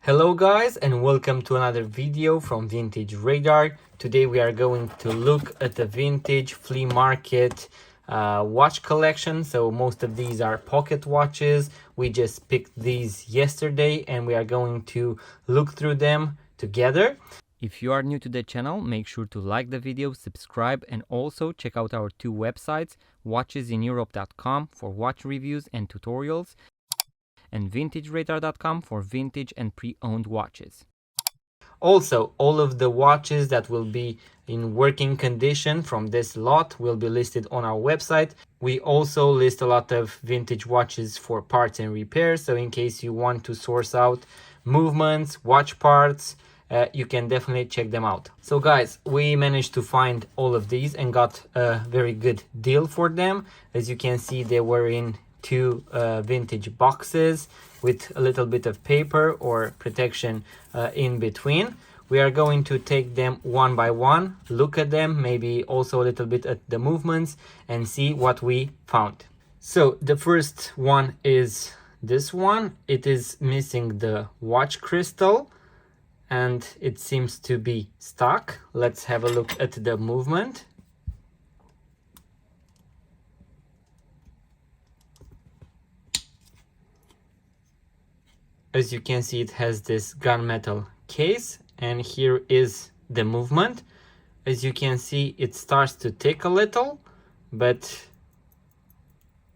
Hello guys and welcome to another video from Vintage Radar. Today we are going to look at the vintage flea market watch collection. So most of these are pocket watches. We just picked these yesterday and we are going to look through them together. If you are new to the channel, make sure to like the video, subscribe, and also check out our two websites, watchesineurope.com for watch reviews and tutorials, and vintageradar.com for vintage and pre-owned watches. Also, all of the watches that will be in working condition from this lot will be listed on our website. We also list a lot of vintage watches for parts and repairs, so in case you want to source out movements, watch parts, you can definitely check them out. So guys, we managed to find all of these and got a very good deal for them. As you can see, they were in two vintage boxes with a little bit of paper or protection in between. We are going to take them one by one, look at them, maybe also a little bit at the movements and see what we found. So the first one is this one. It is missing the watch crystal and it seems to be stuck. Let's have a look at the movement. As you can see, it has this gunmetal case and here is the movement. As you can see, it starts to tick a little, but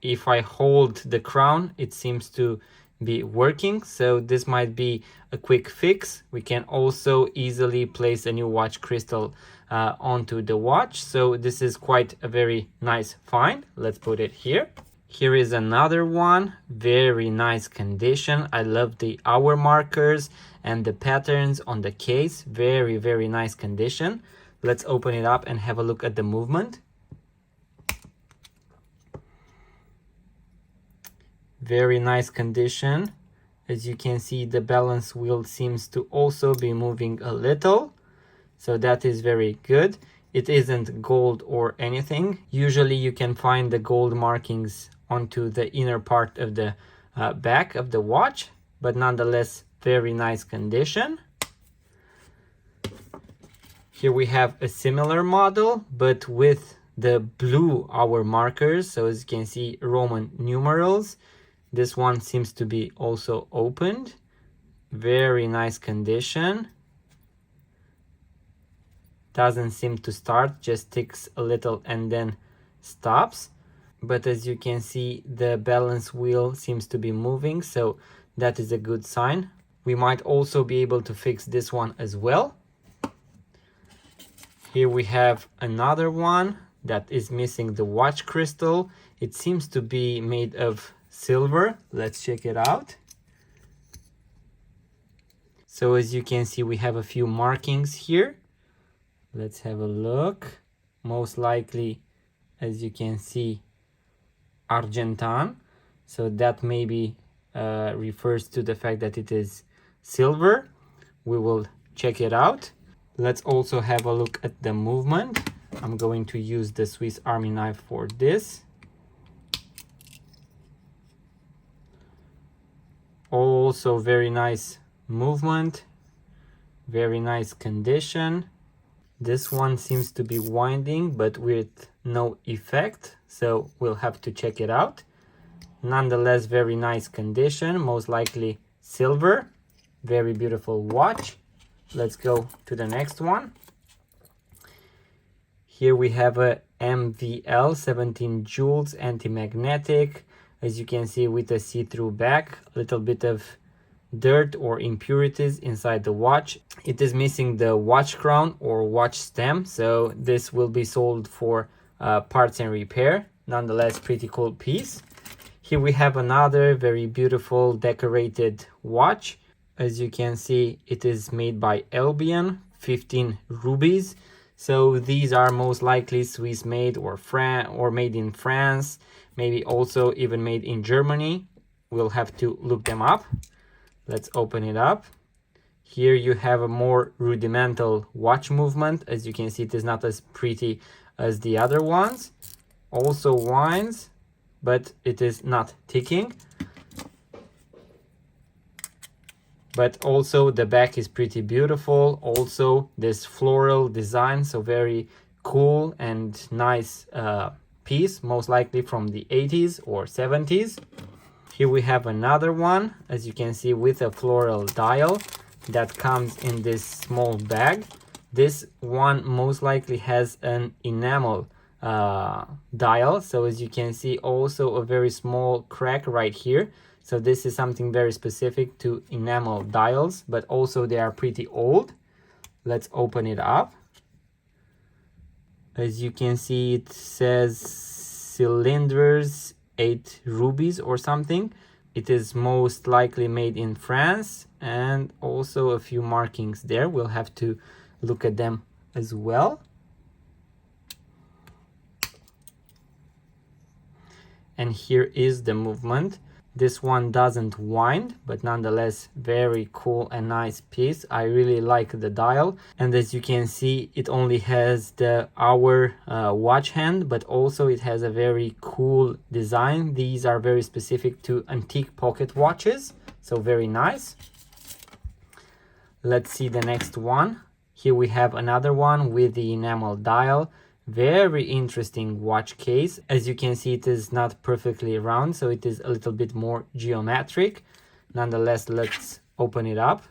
if I hold the crown, it seems to be working. So this might be a quick fix. We can also easily place a new watch crystal onto the watch. So this is quite a very nice find. Let's put it here. Here is another one, very nice condition. I love the hour markers and the patterns on the case. Very nice condition. Let's open it up and have a look at the movement. Very nice condition. As you can see, the balance wheel seems to also be moving a little. So that is very good. It isn't gold or anything. Usually you can find the gold markings onto the inner part of the back of the watch, but nonetheless, very nice condition. Here we have a similar model, but with the blue hour markers. So as you can see, Roman numerals. This one seems to be also opened. Very nice condition. Doesn't seem to start, just ticks a little and then stops. But as you can see, the balance wheel seems to be moving, so that is a good sign. We might also be able to fix this one as well. Here we have another one that is missing the watch crystal. It seems to be made of silver. Let's check it out. So as you can see, we have a few markings here. Let's have a look. Most likely, as you can see, Argentan. So that maybe refers to the fact that it is silver. We will check it out. Let's also have a look at the movement. I'm going to use the Swiss Army knife for this. Also very nice movement, very nice condition. This one seems to be winding but with no effect, so we'll have to check it out. Nonetheless, very nice condition, most likely silver. Very beautiful watch. Let's go to the next one. Here we have a MVL 17 joules anti-magnetic. As you can see, with a see-through back, a little bit of dirt or impurities inside the watch. It is missing the watch crown or watch stem, so this will be sold for parts and repair. Nonetheless, pretty cool piece. Here we have another very beautiful decorated watch. As you can see, it is made by Albion, 15 rubies. So these are most likely Swiss made or made in France, maybe also even made in Germany. We'll have to look them up. Let's open it up. Here you have a more rudimental watch movement. As you can see, it is not as pretty as the other ones. Also winds, but it is not ticking. but also the back is pretty beautiful. Also this floral design, so very cool and nice piece, most likely from the 80s or 70s. Here we have another one, as you can see, with a floral dial that comes in this small bag. This one most likely has an enamel dial, so as you can see, also a very small crack right here. So this is something very specific to enamel dials, but also they are pretty old. Let's open it up. As you can see, it says cylinders 8 rubies or something. It is most likely made in France, and also a few markings there. We'll have to look at them as well. And here is the movement. This one doesn't wind, but nonetheless very cool and nice piece. I really like the dial, and as you can see, it only has the hour watch hand, but also it has a very cool design. These are very specific to antique pocket watches, so very nice. Let's see the next one. Here we have another one with the enamel dial. Very interesting watch case. As you can see, it is not perfectly round, so it is a little bit more geometric. Nonetheless, let's open it up.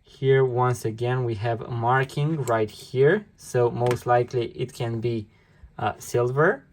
Here, once again, we have a marking right here, so most likely it can be silver.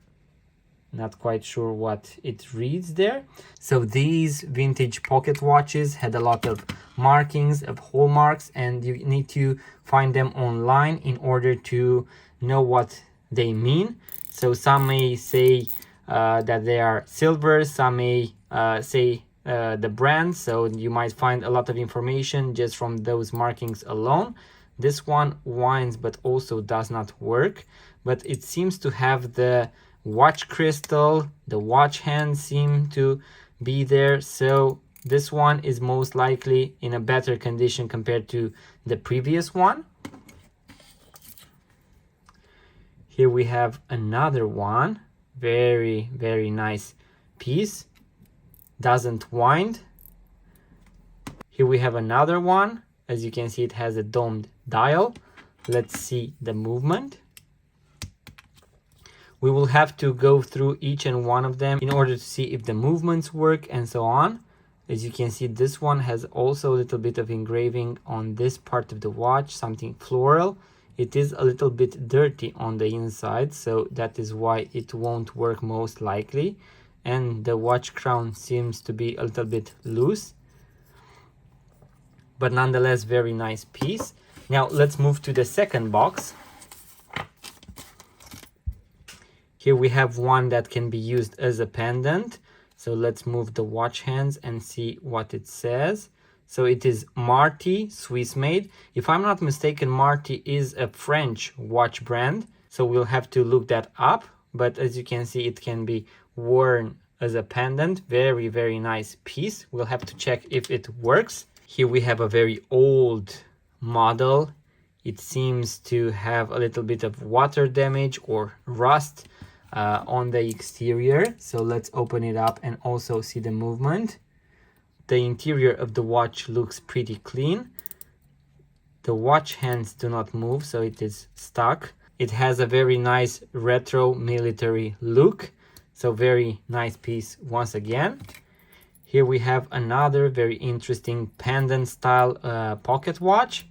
Not quite sure what it reads there. So these vintage pocket watches had a lot of markings, of hallmarks, and you need to find them online in order to know what they mean. So some may say that they are silver, some may say the brand, so you might find a lot of information just from those markings alone. This one winds but also does not work, but it seems to have the watch crystal, the watch hand seem to be there, so this one is most likely in a better condition compared to the previous one. Here we have another one, very nice piece, doesn't wind. Here we have another one. As you can see, it has a domed dial. Let's see the movement. We will have to go through each and one of them in order to see if the movements work and so on. As you can see, this one has also a little bit of engraving on this part of the watch, something floral. It is a little bit dirty on the inside, so that is why it won't work most likely. And the watch crown seems to be a little bit loose, but nonetheless very nice piece. Now let's move to the second box. Here we have one that can be used as a pendant. So let's move the watch hands and see what it says. So it is Marty, Swiss made. If I'm not mistaken, Marty is a French watch brand, so we'll have to look that up. But as you can see, it can be worn as a pendant. Very nice piece. We'll have to check if it works. Here we have a very old model. It seems to have a little bit of water damage or rust on the exterior. So let's open it up and also see the movement. The interior of the watch looks pretty clean. The watch hands do not move, so it is stuck. It has a very nice retro military look, so very nice piece once again. Here we have another very interesting pendant style pocket watch.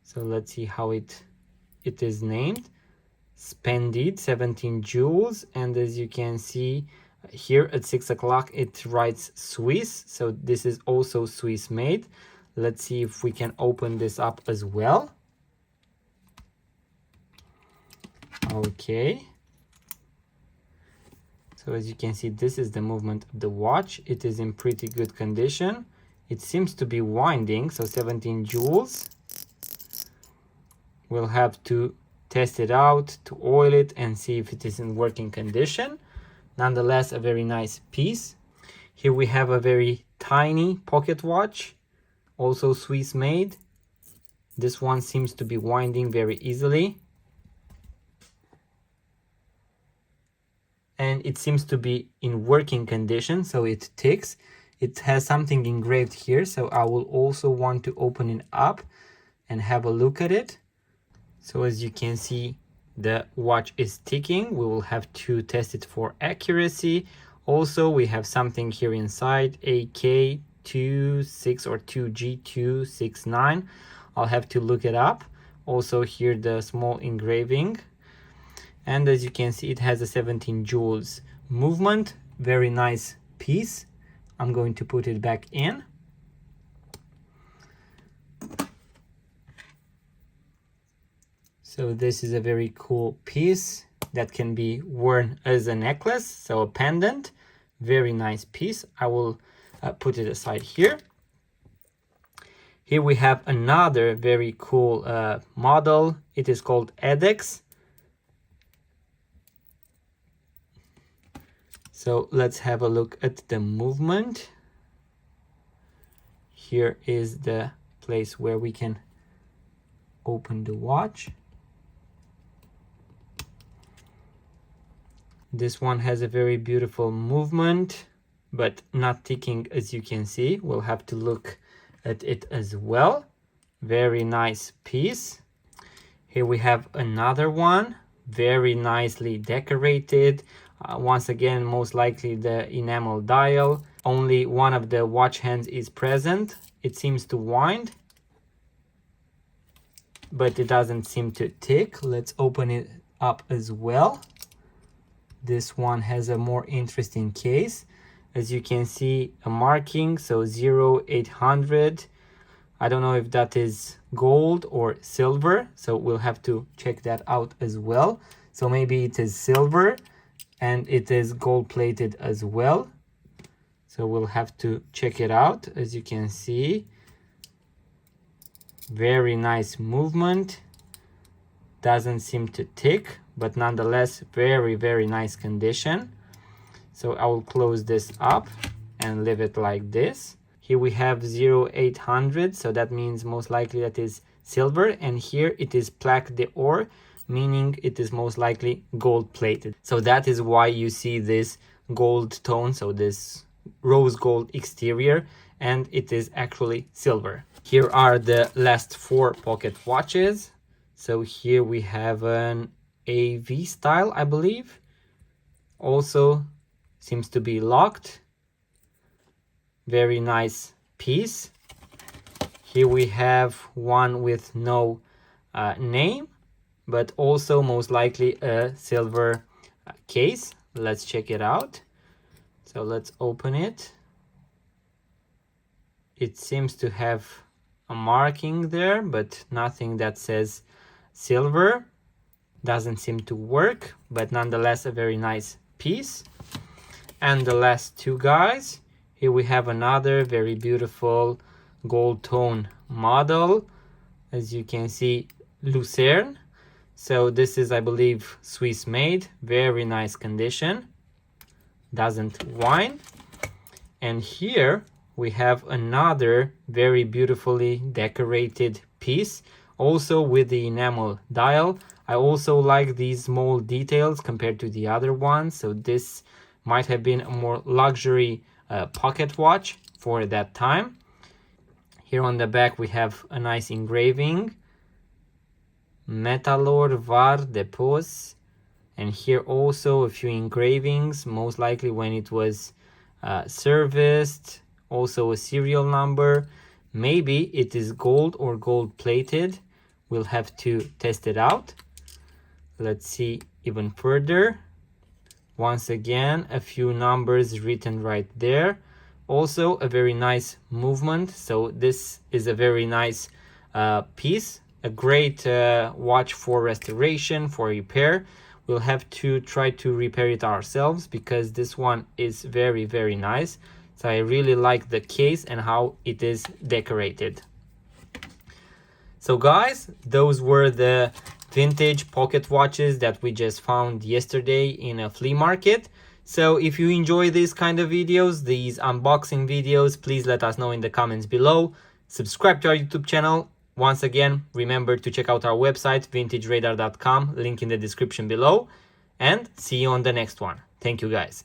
So let's see how it is named. Splendid 17 jewels, and as you can see here at 6 o'clock it writes Swiss, so this is also Swiss made. Let's see if we can open this up as well. Okay, so as you can see, this is the movement of the watch. It is in pretty good condition. It seems to be winding, so 17 jewels. We'll have to test it out, to oil it and see if it is in working condition. Nonetheless, a very nice piece. Here we have a very tiny pocket watch, also Swiss made. This one seems to be winding very easily. and it seems to be in working condition, so it ticks. It has something engraved here, so I will also want to open it up and have a look at it. So as you can see, the watch is ticking. We will have to test it for accuracy. Also, we have something here inside, AK26 or 2G269. I'll have to look it up. Also here the small engraving. And as you can see, it has a 17 joules movement. Very nice piece. I'm going to put it back in. So this is a very cool piece that can be worn as a necklace, so a pendant. Very nice piece. I will put it aside here. Here we have another very cool model. It is called EDEX. So let's have a look at the movement. Here is the place where we can open the watch. This one has a very beautiful movement, but not ticking, as you can see. We'll have to look at it as well. Very nice piece. Here we have another one, very nicely decorated. Once again, most likely the enamel dial. Only one of the watch hands is present. It seems to wind, but it doesn't seem to tick. Let's open it up as well. This one has a more interesting case. As you can see, a marking, so 0800. I don't know if that is gold or silver, so we'll have to check that out as well. So maybe it is silver and it is gold plated as well. So we'll have to check it out. As you can see, very nice movement. Doesn't seem to tick, but nonetheless very nice condition. So I will close this up and leave it like this. Here we have 0800, so that means most likely that is silver, and here it is plaque d'or, meaning it is most likely gold plated. So that is why you see this gold tone, so this rose gold exterior, and it is actually silver. Here are the last 4 pocket watches. So here we have an AV style, I believe. Also seems to be locked. Very nice piece. Here we have one with no name, but also most likely a silver case. Let's check it out. So let's open it. It seems to have a marking there, but nothing that says silver. Doesn't seem to work, but nonetheless a very nice piece. And the last 2 guys. Here we have another very beautiful gold tone model. As you can see, Lucerne. So this is, I believe, Swiss made. Very nice condition. Doesn't whine. And here we have another very beautifully decorated piece, also with the enamel dial. I also like these small details compared to the other ones, so this might have been a more luxury pocket watch for that time. Here on the back we have a nice engraving, Metalor Var Depos, and here also a few engravings, most likely when it was serviced. Also a serial number. Maybe it is gold or gold plated. We'll have to test it out. Let's see even further. Once again, a few numbers written right there. Also a very nice movement. So this is a very nice piece. A great watch for restoration, for repair. We'll have to try to repair it ourselves because this one is very nice. So I really like the case and how it is decorated. So guys, those were the vintage pocket watches that we just found yesterday in a flea market. So if you enjoy these kind of videos, these unboxing videos, please let us know in the comments below. Subscribe to our YouTube channel. Once again, remember to check out our website, vintageradar.com, link in the description below. And see you on the next one. Thank you guys.